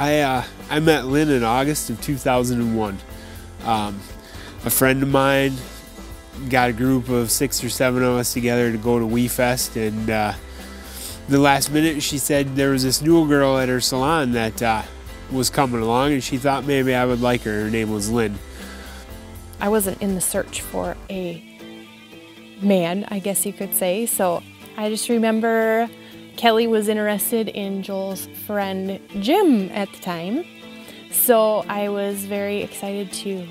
I met Lynn in August of 2001. A friend of mine got a group of 6 or 7 of us together to go to WeFest, and the last minute she said there was this new girl at her salon that was coming along, and she thought maybe I would like her. Her name was Lynn. I wasn't in the search for a man, I guess you could say, so I just remember Kelly was interested in Joel's friend Jim at the time, so I was very excited to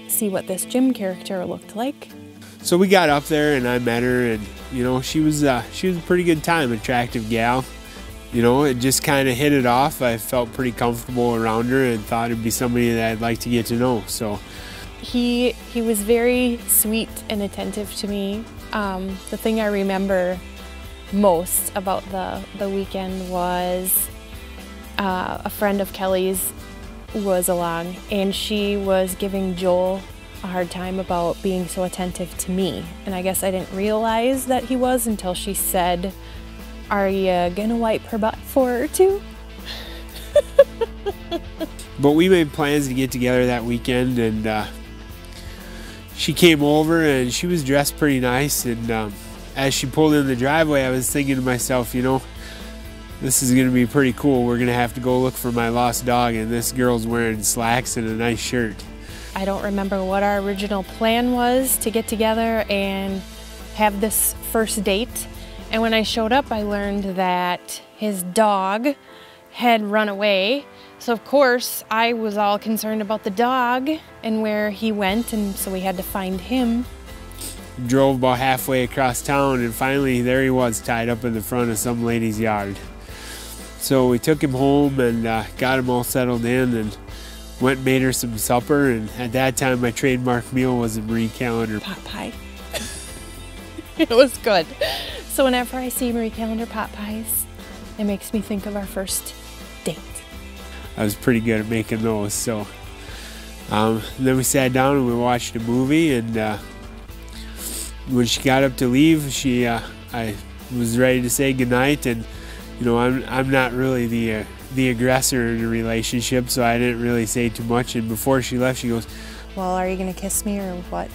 see what this Jim character looked like. So we got up there and I met her, and you know, she was a pretty good time, attractive gal. You know, it just kind of hit it off. I felt pretty comfortable around her and thought it'd be somebody that I'd like to get to know. So he was very sweet and attentive to me. The thing I remember most about the weekend was a friend of Kelly's was along, and she was giving Joel a hard time about being so attentive to me, and I guess I didn't realize that he was until she said, "Are you gonna wipe her butt for her too?" But we made plans to get together that weekend, and she came over and she was dressed pretty nice, and as she pulled in the driveway, I was thinking to myself, you know, this is going to be pretty cool. We're going to have to go look for my lost dog, and this girl's wearing slacks and a nice shirt. I don't remember what our original plan was to get together and have this first date. And when I showed up, I learned that his dog had run away. So of course, I was all concerned about the dog and where he went, and so we had to find him. Drove about halfway across town, and finally there he was, tied up in the front of some lady's yard. So we took him home and got him all settled in, and went and made her some supper. And at that time, my trademark meal was a Marie Callender pot pie. It was good. So whenever I see Marie Callender pot pies, it makes me think of our first date. I was pretty good at making those. So then we sat down and we watched a movie, and when she got up to leave, I was ready to say goodnight, and you know, I'm not really the aggressor in a relationship, so I didn't really say too much. And before she left, she goes, "Well, are you gonna kiss me or what?"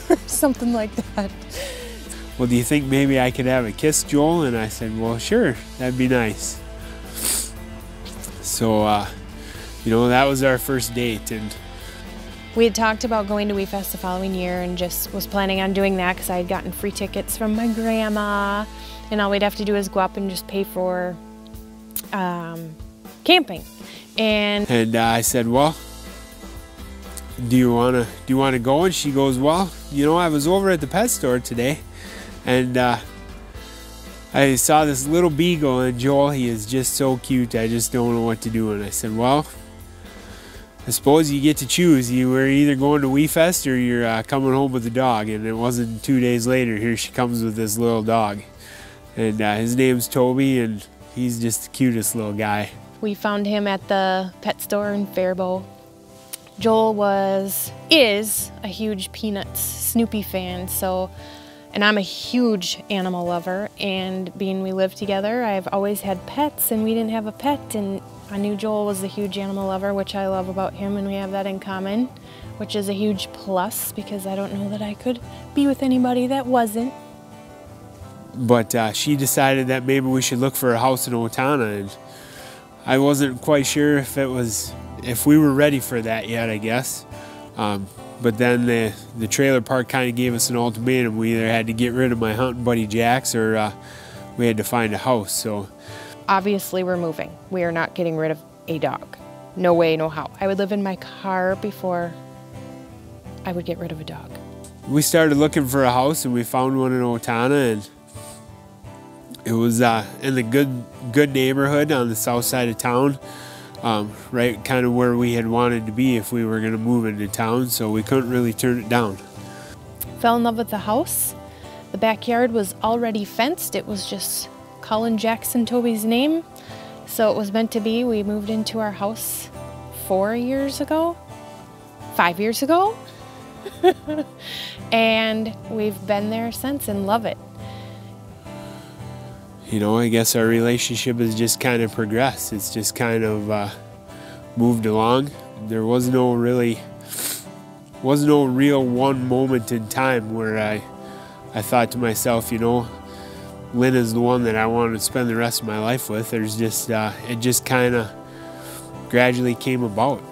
Or something like that. "Well, do you think maybe I could have a kiss, Joel?" And I said, "Well, sure, that'd be nice." So you know, that was our first date. And we had talked about going to WeFest the following year, and just was planning on doing that because I had gotten free tickets from my grandma, and all we'd have to do is go up and just pay for camping. And I said, "Well, do you wanna go?" And she goes, "Well, you know, I was over at the pet store today, and I saw this little beagle, and Joel, he is just so cute. I just don't know what to do." And I said, "Well, I suppose you get to choose. You were either going to WeFest or you're coming home with the dog." And it wasn't 2 days later, here she comes with this little dog. And his name's Toby, and he's just the cutest little guy. We found him at the pet store in Faribault. Joel is a huge Peanuts Snoopy fan, and I'm a huge animal lover, and being we live together, I've always had pets, and we didn't have a pet, and I knew Joel was a huge animal lover, which I love about him, and we have that in common, which is a huge plus because I don't know that I could be with anybody that wasn't. But she decided that maybe we should look for a house in Otana, and I wasn't quite sure if we were ready for that yet, I guess. But then the trailer park kind of gave us an ultimatum. We either had to get rid of my hunting buddy Jax, or we had to find a house. So obviously we're moving. We are not getting rid of a dog. No way, no how. I would live in my car before I would get rid of a dog. We started looking for a house, and we found one in Otana, and it was in the good neighborhood on the south side of town, right kind of where we had wanted to be if we were going to move into town, so we couldn't really turn it down. Fell in love with the house. The backyard was already fenced. It was just Colin Jackson Toby's name, so it was meant to be. We moved into our house 5 years ago, and we've been there since and love it. You know, I guess our relationship has just kind of progressed. It's just kind of moved along. There was no real one moment in time where I thought to myself, you know, Lynn is the one that I wanted to spend the rest of my life with. There's just it just kind of gradually came about.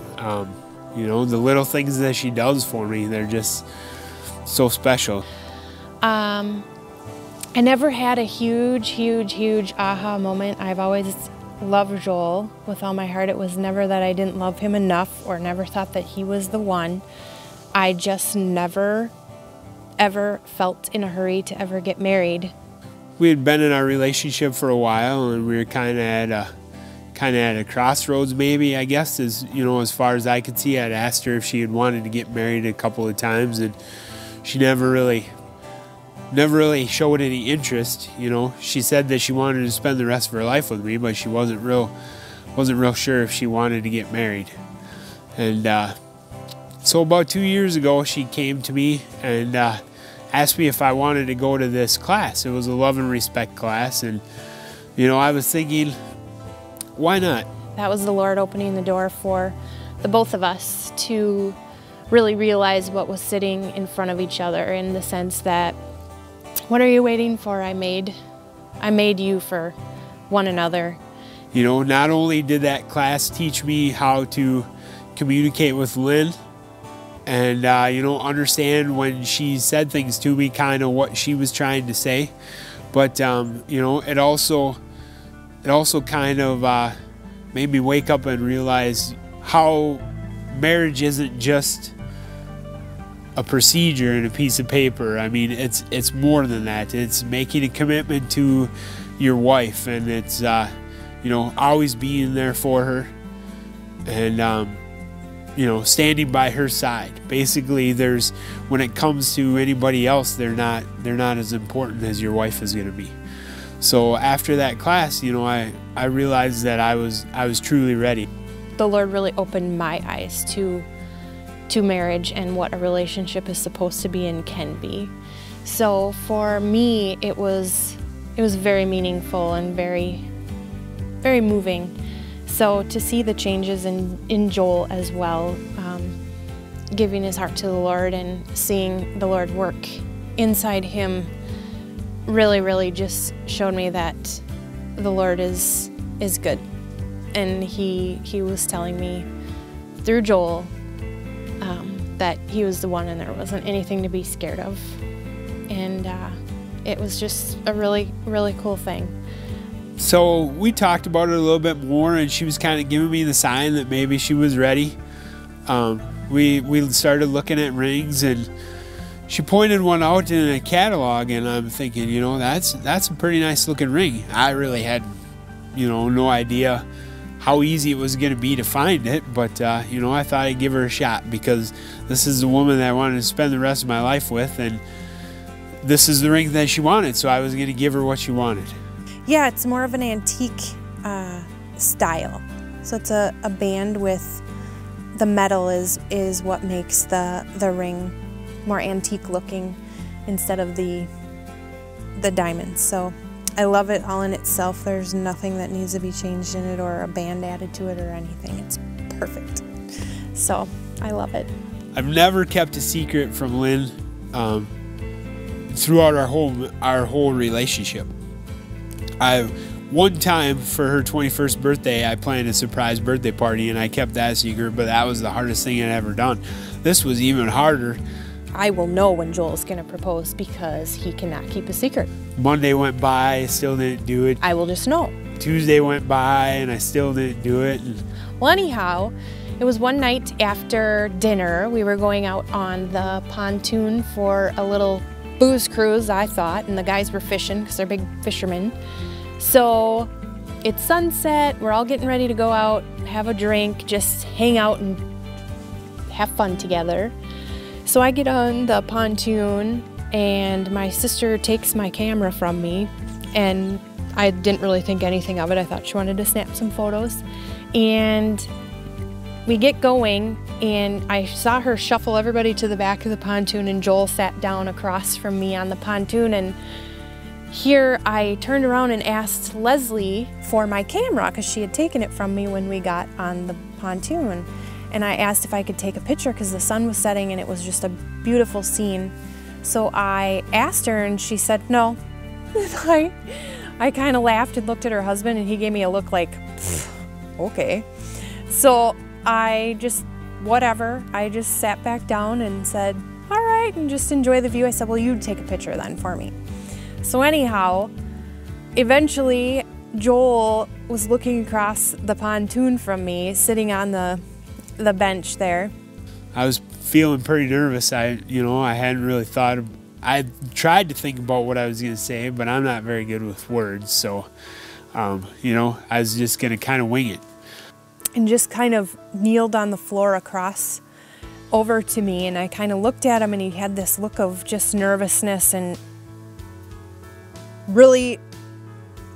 You know, the little things that she does for me, they're just so special. I never had a huge aha moment. I've always loved Joel with all my heart. It was never that I didn't love him enough or never thought that he was the one. I just never, ever felt in a hurry to ever get married. We had been in our relationship for a while, and we were kind of at a crossroads, maybe, I guess, as far as I could see. I'd asked her if she had wanted to get married a couple of times, and she never really showed any interest. You know, she said that she wanted to spend the rest of her life with me, but she wasn't real sure if she wanted to get married. And so about 2 years ago, she came to me and asked me if I wanted to go to this class. It was a love and respect class, and you know, I was thinking, why not? That was the Lord opening the door for the both of us to really realize what was sitting in front of each other, in the sense that, what are you waiting for? I made you for one another. You know, not only did that class teach me how to communicate with Lynn and, you know, understand when she said things to me, kind of what she was trying to say, but, you know, it also kind of made me wake up and realize how marriage isn't just a procedure and a piece of paper. I mean, it's more than that. It's making a commitment to your wife, and it's you know, always being there for her, and you know, standing by her side. Basically, when it comes to anybody else, they're not as important as your wife is going to be. So after that class, you know, I realized that I was truly ready. The Lord really opened my eyes to marriage and what a relationship is supposed to be and can be. So for me, it was very meaningful and very moving. So to see the changes in Joel as well, giving his heart to the Lord and seeing the Lord work inside him, really just showed me that the Lord is good. And he was telling me through Joel that he was the one and there wasn't anything to be scared of. And it was just a really cool thing. So we talked about it a little bit more, and she was kind of giving me the sign that maybe she was ready. We started looking at rings, and she pointed one out in a catalog, and I'm thinking, you know, that's a pretty nice looking ring. I really had, you know, no idea how easy it was going to be to find it, but you know, I thought I'd give her a shot, because this is the woman that I wanted to spend the rest of my life with, and this is the ring that she wanted, so I was going to give her what she wanted. Yeah, it's more of an antique style. So it's a band with the metal is what makes the ring more antique looking instead of the diamonds. So I love it all in itself. There's nothing that needs to be changed in it or a band added to it or anything. It's perfect. So I love it. I've never kept a secret from Lynn throughout our whole relationship. One time for her 21st birthday, I planned a surprise birthday party, and I kept that secret, but that was the hardest thing I'd ever done. This was even harder. I will know when Joel's going to propose because he cannot keep a secret. Monday went by, I still didn't do it. I will just know. Tuesday went by, and I still didn't do it. Well, anyhow, it was one night after dinner. We were going out on the pontoon for a little booze cruise, I thought, and the guys were fishing because they're big fishermen. So it's sunset, we're all getting ready to go out, have a drink, just hang out and have fun together. So I get on the pontoon and my sister takes my camera from me, and I didn't really think anything of it. I thought she wanted to snap some photos. And we get going, and I saw her shuffle everybody to the back of the pontoon, and Joel sat down across from me on the pontoon, and here I turned around and asked Leslie for my camera because she had taken it from me when we got on the pontoon. And I asked if I could take a picture because the sun was setting and it was just a beautiful scene. So I asked her and she said no. I kind of laughed and looked at her husband and he gave me a look like, okay. So I just, whatever, I just sat back down and said, all right, and just enjoy the view. I said, well, you take a picture then for me. So anyhow, eventually Joel was looking across the pontoon from me, sitting on the bench there. I was feeling pretty nervous. I hadn't really thought of, I tried to think about what I was going to say, but I'm not very good with words. So, I was just going to kind of wing it. And just kind of kneeled on the floor across over to me, and I kind of looked at him and he had this look of just nervousness and really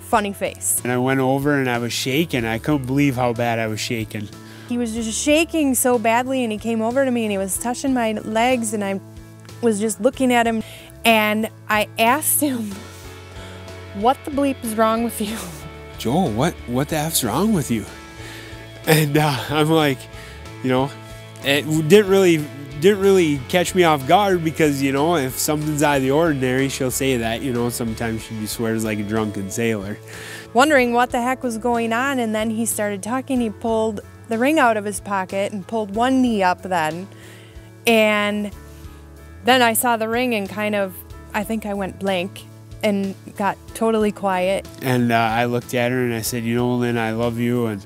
funny face. And I went over and I was shaking. I couldn't believe how bad I was shaking. He was just shaking so badly, and he came over to me and he was touching my legs, and I was just looking at him, and I asked him, what the bleep is wrong with you? Joel, what the F's wrong with you? And I'm like, it didn't really catch me off guard because, if something's out of the ordinary, she'll say that, sometimes she swears like a drunken sailor. Wondering what the heck was going on, and then he started talking. He pulled the ring out of his pocket and pulled one knee up then. And then I saw the ring and I think I went blank and got totally quiet. And I looked at her and I said, Lynn, I love you, and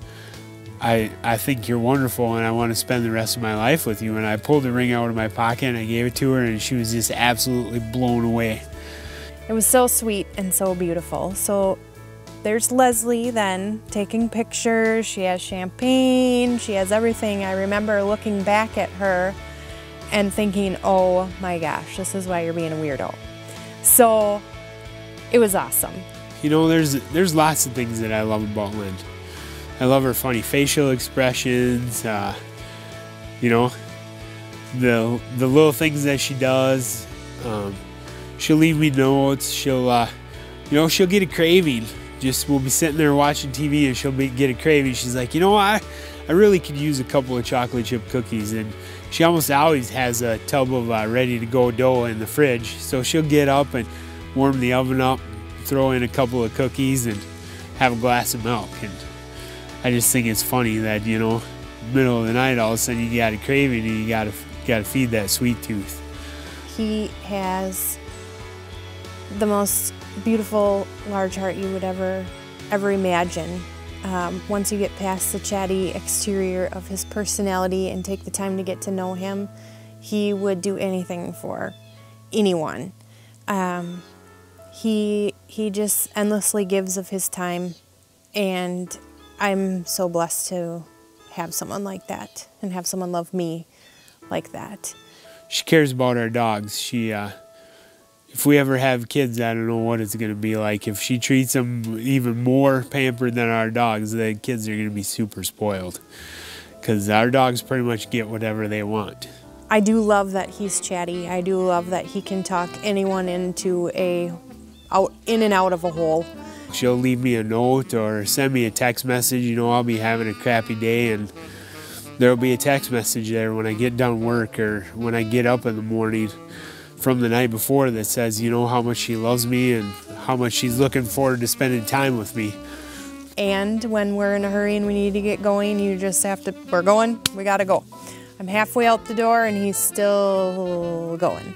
I think you're wonderful, and I want to spend the rest of my life with you. And I pulled the ring out of my pocket and I gave it to her, and she was just absolutely blown away. It was so sweet and so beautiful. So there's Leslie then taking pictures. She has champagne, she has everything. I remember looking back at her and thinking, oh my gosh, this is why you're being a weirdo. So it was awesome. There's lots of things that I love about Lynn. I love her funny facial expressions, the little things that she does. She'll leave me notes. She'll get a craving. We'll be sitting there watching TV and she'll get a craving. She's like, I really could use a couple of chocolate chip cookies. And she almost always has a tub of ready to go dough in the fridge. So she'll get up and warm the oven up, throw in a couple of cookies, and have a glass of milk. And I just think it's funny that, middle of the night, all of a sudden you got a craving and you got to feed that sweet tooth. He has the most beautiful large heart you would ever imagine. Once you get past the chatty exterior of his personality and take the time to get to know him, he would do anything for anyone. He just endlessly gives of his time, and I'm so blessed to have someone like that and have someone love me like that. She cares about our dogs. If we ever have kids, I don't know what it's going to be like. If she treats them even more pampered than our dogs, the kids are going to be super spoiled, because our dogs pretty much get whatever they want. I do love that he's chatty. I do love that he can talk anyone in and out of a hole. She'll leave me a note or send me a text message. I'll be having a crappy day, and there'll be a text message there when I get done work or when I get up in the morning from the night before that says, how much she loves me and how much she's looking forward to spending time with me. And when we're in a hurry and we need to get going, you just have to, we're going, we gotta go. I'm halfway out the door and he's still going,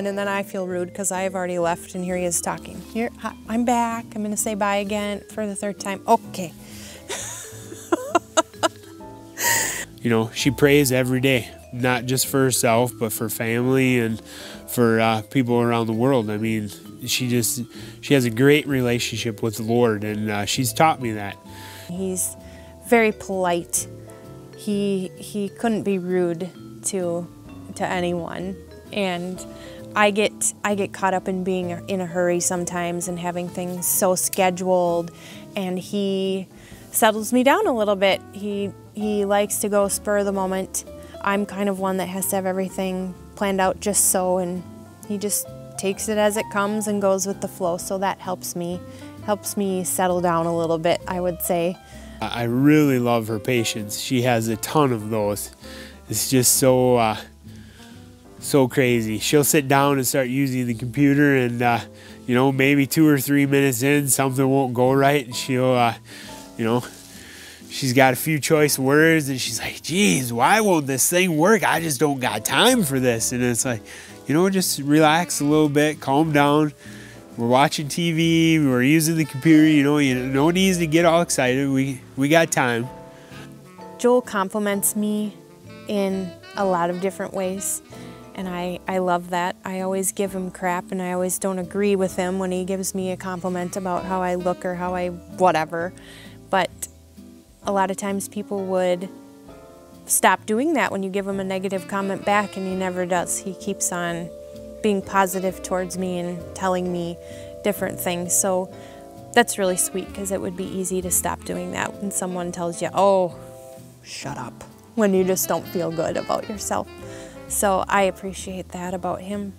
and then I feel rude because I've already left and here he is talking. Here, I'm back, I'm gonna say bye again for the third time. Okay. She prays every day, not just for herself, but for family and for people around the world. I mean, she has a great relationship with the Lord, and she's taught me that. He's very polite. He couldn't be rude to anyone, and I get caught up in being in a hurry sometimes and having things so scheduled, and he settles me down a little bit. He likes to go spur of the moment. I'm kind of one that has to have everything planned out just so, and he just takes it as it comes and goes with the flow. So that helps me settle down a little bit, I would say. I really love her patience. She has a ton of those. It's just so crazy. She'll sit down and start using the computer, and you know, maybe 2 or 3 minutes in, something won't go right, and she'll you know, she's got a few choice words, and she's like, geez, why won't this thing work? I just don't got time for this. And it's like, you know, just relax a little bit, calm down. We're watching TV, we're using the computer, you know, no need to get all excited. We got time. Joel compliments me in a lot of different ways, and I love that. I always give him crap, and I always don't agree with him when he gives me a compliment about how I look or how I whatever. But a lot of times people would stop doing that when you give him a negative comment back, and he never does. He keeps on being positive towards me and telling me different things. So that's really sweet, because it would be easy to stop doing that when someone tells you, oh, shut up, when you just don't feel good about yourself. So I appreciate that about him.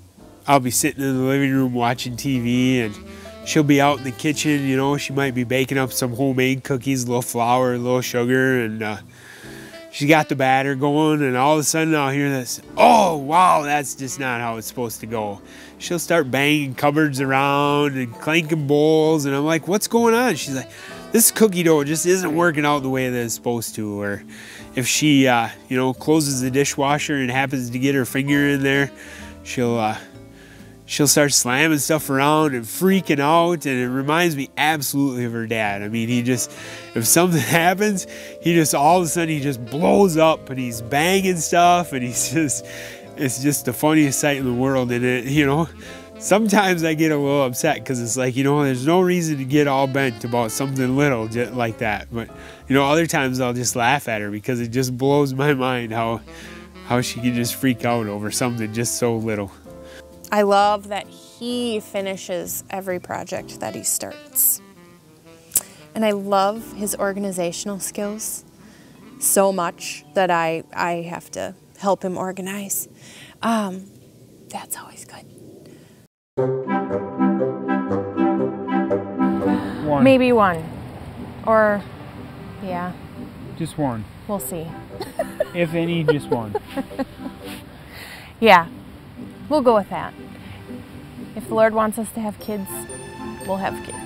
I'll be sitting in the living room watching TV, and she'll be out in the kitchen, you know, she might be baking up some homemade cookies, a little flour, a little sugar, and she got the batter going, and all of a sudden I'll hear this, oh, wow, that's just not how it's supposed to go. She'll start banging cupboards around and clanking bowls, and I'm like, what's going on? She's like, this cookie dough just isn't working out the way that it's supposed to. Or if she, you know, closes the dishwasher and happens to get her finger in there, she'll start slamming stuff around and freaking out, and it reminds me absolutely of her dad. I mean, if something happens, all of a sudden he just blows up, and he's banging stuff, and it's just the funniest sight in the world. And it, you know, sometimes I get a little upset, because it's like, you know, there's no reason to get all bent about something little just like that. But, you know, other times I'll just laugh at her, because it just blows my mind how she can just freak out over something just so little. I love that he finishes every project that he starts. And I love his organizational skills so much that I have to help him organize. That's always good. One. Maybe one. Or, yeah. Just one. We'll see. If any, just one. Yeah. We'll go with that. If the Lord wants us to have kids, we'll have kids.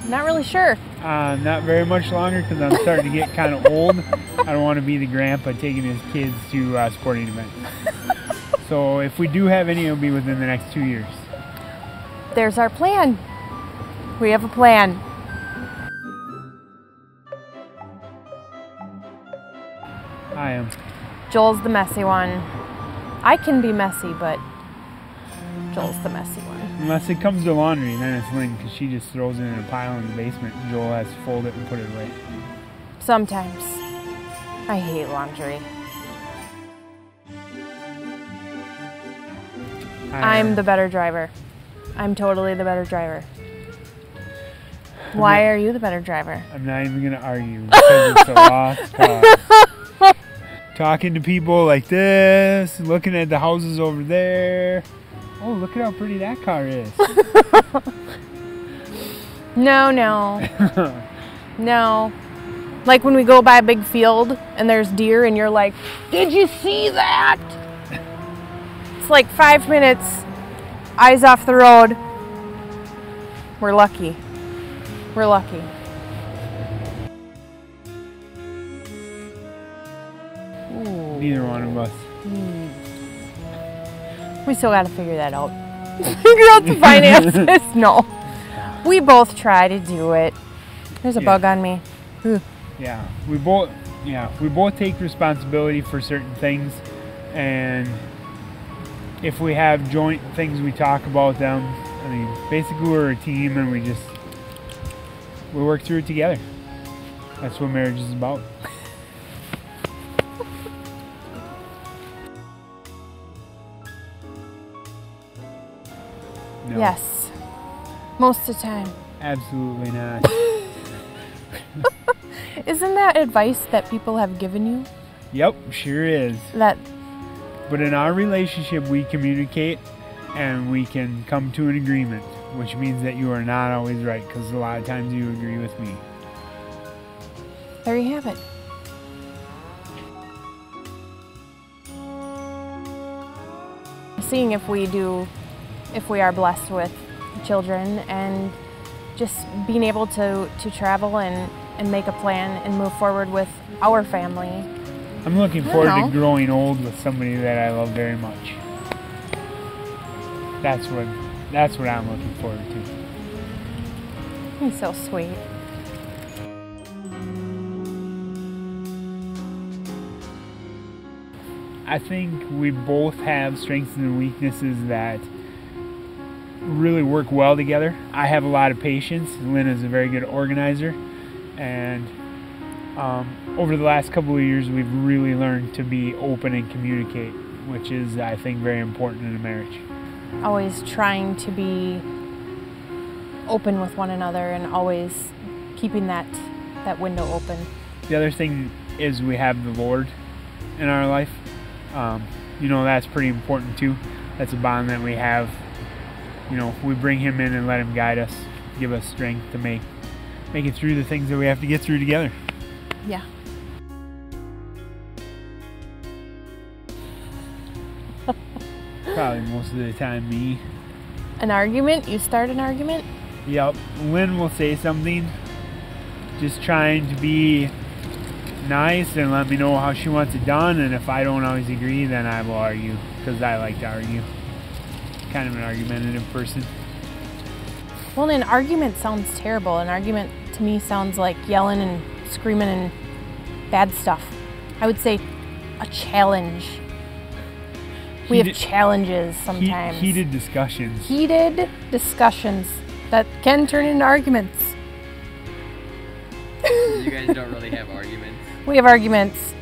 Not really sure. Not very much longer, because I'm starting to get kind of old. I don't want to be the grandpa taking his kids to sporting events. So if we do have any, it'll be within the next 2 years. There's our plan. We have a plan. I am. Joel's the messy one. I can be messy, but Joel's the messy one. Unless it comes to laundry, then it's Lynn, because she just throws it in a pile in the basement, and Joel has to fold it and put it away. Sometimes. I hate laundry. I'm the better driver. I'm totally the better driver. Why are you the better driver? I'm not even going to argue, because it's a lost cause. Talking to people like this, looking at the houses over there. Oh, look at how pretty that car is. No. No. Like when we go by a big field and there's deer and you're like, did you see that? It's like 5 minutes, eyes off the road. We're lucky. We're lucky. Ooh. Neither one of us. We still got to figure that out. Figure out the finances. No. We both try to do it. There's a bug on me. Ooh. Yeah, we both take responsibility for certain things, and if we have joint things, we talk about them. I mean, basically we're a team, and we work through it together. That's what marriage is about. No. Yes. Most of the time. Absolutely not. Isn't that advice that people have given you? Yep, sure is. That But in our relationship, we communicate and we can come to an agreement, which means that you are not always right, because a lot of times you agree with me. There you have it. Seeing if we are blessed with children, and just being able to travel and make a plan and move forward with our family. I'm looking forward to growing old with somebody that I love very much. That's what I'm looking forward to. He's so sweet. I think we both have strengths and weaknesses that really work well together. I have a lot of patience. Lynn is a very good organizer, and over the last couple of years we've really learned to be open and communicate, which is, I think, very important in a marriage. Always trying to be open with one another and always keeping that window open. The other thing is we have the Lord in our life. You know, that's pretty important too. That's a bond that we have. You know, we bring Him in and let Him guide us, give us strength to make it through the things that we have to get through together. Yeah. Probably most of the time me. An argument? You start an argument? Yep. Lynn will say something, just trying to be nice and let me know how she wants it done, and if I don't always agree, then I will argue, because I like to argue. Kind of an argumentative person. Well, an argument sounds terrible. An argument to me sounds like yelling and screaming and bad stuff. I would say a challenge. We have challenges sometimes. Heated discussions. Heated discussions that can turn into arguments. You guys don't really have arguments? We have arguments.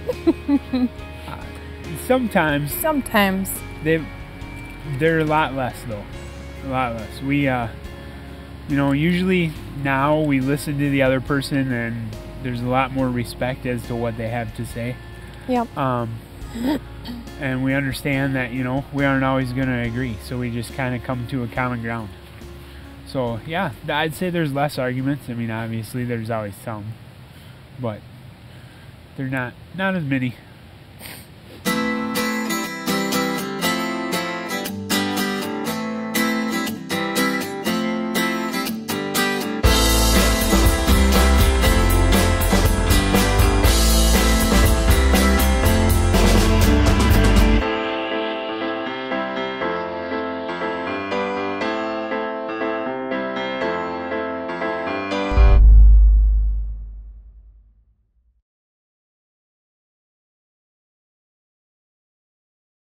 Sometimes. Sometimes. They're a lot less though. A lot less. We, you know, usually now we listen to the other person and there's a lot more respect as to what they have to say. Yep. And we understand that, you know, we aren't always going to agree, so we just kind of come to a common ground. So yeah, I'd say there's less arguments. I mean, obviously there's always some, but they're not as many.